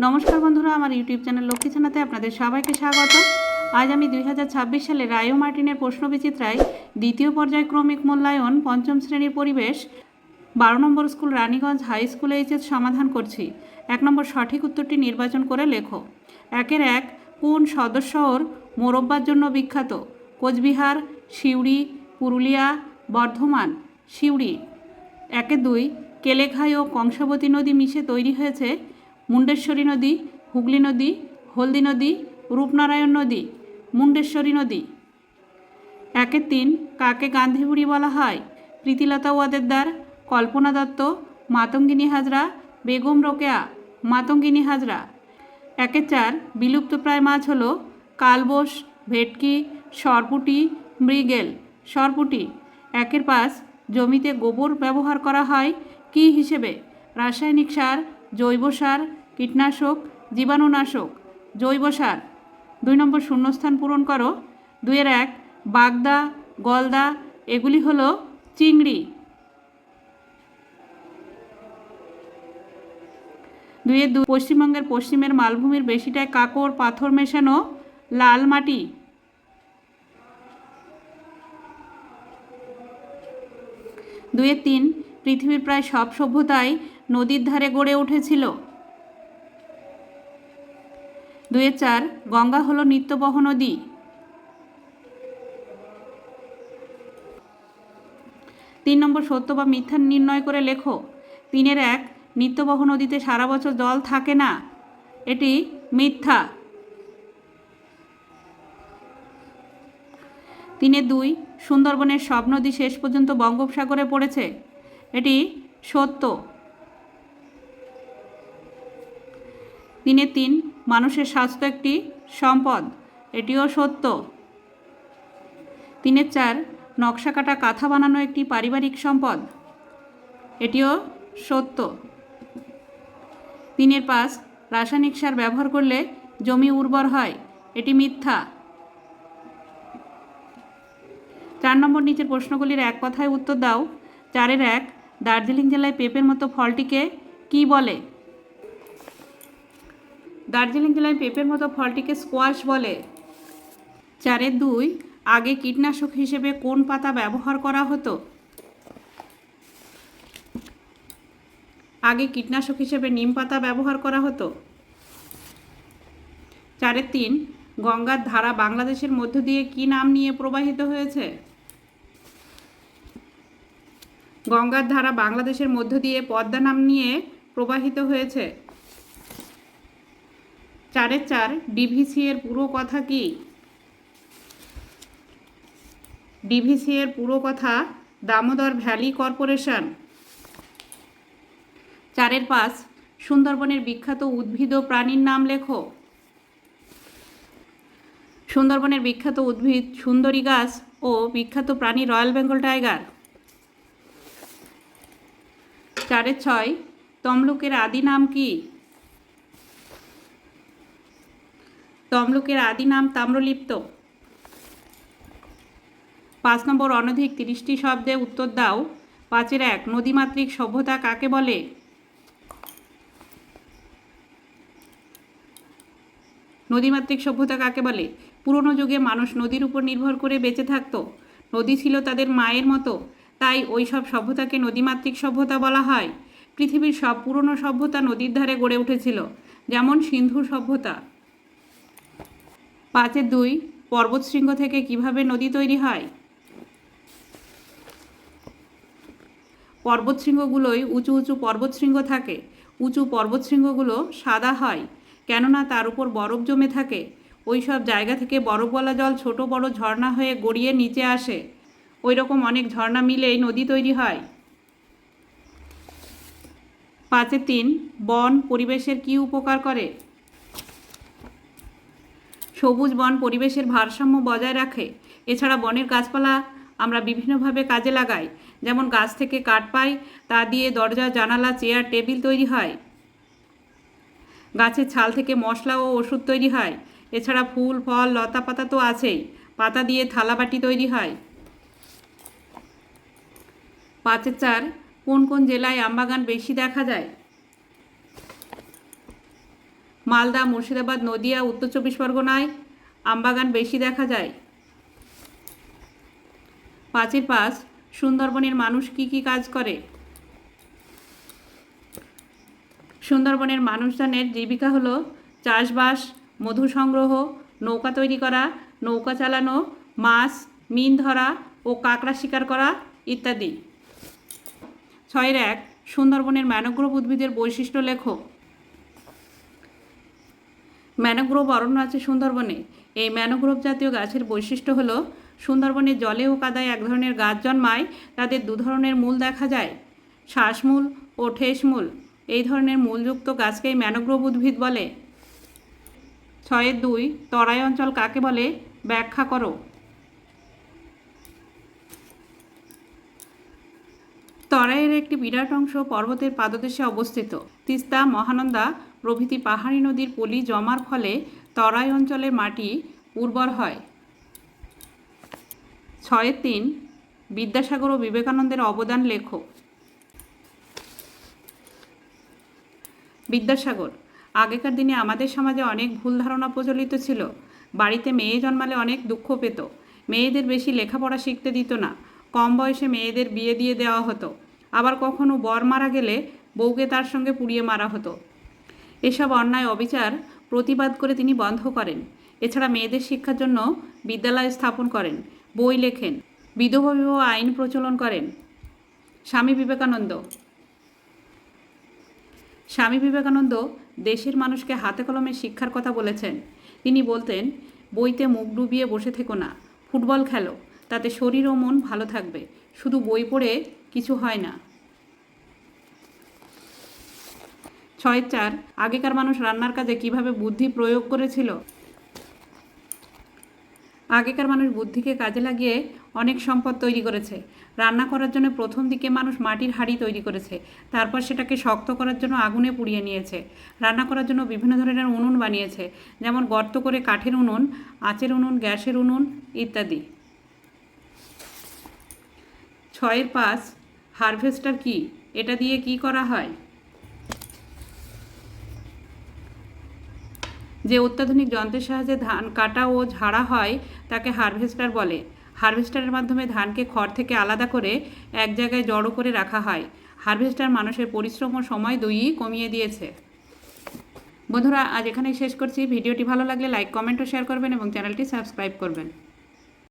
নমস্কার বন্ধুরা, আমার ইউটিউব চ্যানেল লক্ষ্মী ছানাতে আপনাদের সবাইকে স্বাগত। আজ আমি 2026 সালে রায়ো মার্টিনের প্রশ্নবিচিত্রায় দ্বিতীয় পর্যায়ক্রমিক মূল্যায়ন পঞ্চম শ্রেণীর পরিবেশ 12 নম্বর school Raniganj high school HS সমাধান করছি। 1 নম্বর সঠিক উত্তরটি নির্বাচন করে লেখো। 1 কোন সদর শহর মোরব্বার জন্য বিখ্যাত? কোচবিহার, সিউড়ি, পুরুলিয়া, বর্ধমান। সিউড়ি। 2 কেলেঘাই ও কংসাবতী নদী মিশে তৈরি হয়েছে মুন্ডেশ্বরী নদী, হুগলি নদী, হলদি নদী, রূপনারায়ণ নদী। মুন্ডেশ্বরী নদী। 3 কাকে গান্ধী বুড়ি বলা হয়? প্রীতিলতা ওয়াদ্দেদার, কল্পনা দত্ত, মাতঙ্গিনী হাজরা, বেগম রোকেয়া। মাতঙ্গিনী হাজরা। 4 বিলুপ্তপ্রায় মাছ হলো কালবোস, ভেটকি, সরপুঁটি, মৃগেল। সরপুঁটি। 5 জমিতে গোবর ব্যবহার করা হয় কী হিসেবে? রাসায়নিক সার, জৈব সার, কীটনাশক, জীবাণুনাশক। জৈব সার। 2 নম্বর শূন্যস্থান পূরণ করো। 2-1 বাগদা, গলদা এগুলি হলো চিংড়ি। 2 পশ্চিমবঙ্গের পশ্চিমের মালভূমির বেশিটায় কাঁকর পাথর মেশানো লাল মাটি। 2-3 পৃথিবীর প্রায় সব সভ্যতাই নদীর ধারে গড়ে উঠেছিল। 2-4 গঙ্গা হলো নিত্যবহ নদী। 3 নম্বর সত্য বা মিথ্যা নির্ণয় করে লেখো। 3-1 নিত্যবহ নদীতে সারা বছর জল থাকে না, এটি মিথ্যা। 3-2 সুন্দরবনের সব নদী শেষ পর্যন্ত বঙ্গোপসাগরে পড়েছে, এটি সত্য। 3-3 মানুষের স্বাস্থ্য একটি সম্পদ, এটিও সত্য। 3-4 নকশা কাটা কাঁথা বানানো একটি পারিবারিক সম্পদ, এটিও সত্য। 3-5 রাসায়নিক সার ব্যবহার করলে জমি উর্বর হয়, এটি মিথ্যা। 4 নম্বর নিচের প্রশ্নগুলির এক কথায় উত্তর দাও। 4-1 দার্জিলিং জেলায় পেঁপের মতো ফলটিকে কি বলে? দার্জিলিং জেলায় পেঁপের মতো ফলটিকে স্কোয়াশ বলে। 4-2 আগে কীটনাশক হিসেবে কোন পাতা ব্যবহার করা হতো? আগে কীটনাশক হিসেবে নিম পাতা ব্যবহার করা হতো। 4-3 গঙ্গার ধারা বাংলাদেশের মধ্য দিয়ে কি নাম নিয়ে প্রবাহিত হয়েছে? গঙ্গার ধারা বাংলাদেশের মধ্য দিয়ে পদ্মা নাম নিয়ে প্রবাহিত হয়েছে। 4-4 ডিভিসি এর পুরো কথা কি? ডিভিসি এর পুরো কথা দামোদর ভ্যালি কর্পোরেশন। 4-5 সুন্দরবনের বিখ্যাত উদ্ভিদ ও প্রাণীর নাম লেখো। সুন্দরবনের বিখ্যাত উদ্ভিদ সুন্দরী গাছ ও বিখ্যাত প্রাণী রয়্যাল বেঙ্গল টাইগার। 4-6 তমলুকের আদি নাম কি? তমলুকের আদি নাম তাম্রলিপ্ত। 5 নম্বর অনধিক 30টি শব্দে উত্তর দাও। 5-1 নদীমাতৃক সভ্যতা কাকে বলে? নদীমাতৃক সভ্যতা কাকে বলে? পুরনো যুগে মানুষ নদীর উপর নির্ভর করে বেঁচে থাকতো। নদী ছিল তাদের মায়ের মতো, তাই ওই সব সভ্যতাকে নদীমাতৃক সভ্যতা বলা হয়। পৃথিবীর সব পুরনো সভ্যতা নদীর ধারে গড়ে উঠেছিল, যেমন সিন্ধু সভ্যতা। 5-2 পর্বতশৃঙ্গ থেকে কিভাবে নদী তৈরি হয়? পর্বতশৃঙ্গগুলোয় উঁচু উঁচু পর্বতশৃঙ্গ থাকে। উঁচু পর্বতশৃঙ্গগুলো সাদা হয়, কেননা তার উপর বরফ জমে থাকে। ওই সব জায়গা থেকে বরফওয়ালা জল ছোট বড় ঝর্ণা হয়ে গড়িয়ে নিচে আসে। ওই রকম অনেক ঝর্ণা মিলেই নদী তৈরি হয়। 5-3 বন পরিবেশের কি উপকার করে? সবুজ বন পরিবেশের ভারসাম্য বজায় রাখে। এছাড়া বনের গাছপালা আমরা বিভিন্নভাবে কাজে লাগাই, যেমন গাছ থেকে কাঠ পাই, তা দিয়ে দরজা, জানালা, চেয়ার, টেবিল তৈরি হয়। গাছের ছাল থেকে মশলা ও ওষুধ তৈরি হয়। এছাড়া ফুল, ফল, লতা পাতা তো আছেই, পাতা দিয়ে থালাবাটি তৈরি হয়। 5-4 কোন কোন জেলায় আমবাগান বেশি দেখা যায়? মালদা, মুর্শিদাবাদ, নদিয়া, উত্তর 24 পরগনায় আমবাগান বেশি দেখা যায়। 5 সুন্দরবনের মানুষ কি কি কাজ করে? সুন্দরবনের মানুষজনের জীবিকা হলো চাষবাস, মধু সংগ্রহ, নৌকা তৈরি করা, নৌকা চালানো, মাছ, মিন ধরা ও কাঁকড়া শিকার করা ইত্যাদি। 6 সুন্দরবনের ম্যানগ্রোভ উদ্ভিদের বৈশিষ্ট্য লেখো। ম্যানগ্রোভ অরণ্য আছে সুন্দরবনে। এই ম্যানগ্রোভ জাতীয় গাছের বৈশিষ্ট্য হলো সুন্দরবনের জলে ও কাদায় এক ধরনের গাছ জন্মায়। তাদের 2 ধরনের মূল দেখা যায়, শ্বাসমূল ও ঠেসমূল। এই ধরনের মূলযুক্ত গাছকেই ম্যানগ্রোভ উদ্ভিদ বলে। 6.2 তরাই অঞ্চল কাকে বলে ব্যাখ্যা করো। তরাইয়ের একটি বিরাট অংশ পর্বতের পাদদেশে অবস্থিত। তিস্তা, মহানন্দা প্রভৃতি পাহাড়ি নদীর পলি জমার ফলে তরাই অঞ্চলের মাটি উর্বর হয়। 6.3 বিদ্যাসাগর ও বিবেকানন্দের অবদান লেখো। বিদ্যাসাগর: আগেকার দিনে আমাদের সমাজে অনেক ভুল ধারণা প্রচলিত ছিল। বাড়িতে মেয়ে জন্মালে অনেক দুঃখ পেত। মেয়েদের বেশি লেখাপড়া শিখতে দিত না। কম বয়সে মেয়েদের বিয়ে দিয়ে দেওয়া হতো। আবার কখনো বর মারা গেলে বউকে তার সঙ্গে পুড়িয়ে মারা হতো। এসব অন্যায় অবিচার প্রতিবাদ করে তিনি বন্ধ করেন। এছাড়া মেয়েদের শিক্ষার জন্য বিদ্যালয় স্থাপন করেন, বই লেখেন, বিধবা বিবাহ আইন প্রচলন করেন। স্বামী বিবেকানন্দ: স্বামী বিবেকানন্দ দেশের মানুষকে হাতে কলমে শিক্ষার কথা বলেছেন। তিনি বলতেন, বইতে মুখ ডুবিয়ে বসে থেকো না, ফুটবল খেলো, তাতে শরীর ও মন ভালো থাকবে। শুধু বই পড়ে কিছু হয় না। 6.4 আগেকার মানুষ রান্নার কাজে কিভাবে বুদ্ধি প্রয়োগ করেছিল? আগেকার মানুষ বুদ্ধিকে কাজে লাগিয়ে অনেক সম্পদ তৈরি করেছে। রান্না করার জন্য প্রথম দিকে মানুষ মাটির হাঁড়ি তৈরি করেছে, তারপর সেটাকে শক্ত করার জন্য আগুনে পুড়িয়ে নিয়েছে। রান্না করার জন্য বিভিন্ন ধরনের উনুন বানিয়েছে, যেমন গর্ত করে কাঠের উনুন, আঁচের উনুন, গ্যাসের উনুন ইত্যাদি। 6.5 হারভেস্টার কি? এটা দিয়ে কি করা হয়? যে অত্যাধুনিক যন্ত্রের সাহায্যে ধান কাটা ও ঝাড়া হয় তাকে হারভেস্টার বলে। হারভেস্টারের মাধ্যমে ধানকে খড় থেকে আলাদা করে এক জায়গায় জড়ো করে রাখা হয়। হারভেস্টার মানুষের পরিশ্রম ও সময় দুইই কমিয়ে দিয়েছে। বন্ধুরা, আজ এখানেই শেষ করছি। ভিডিওটি ভালো লাগলে লাইক, কমেন্ট ও শেয়ার করবেন এবং চ্যানেলটি সাবস্ক্রাইব করবেন।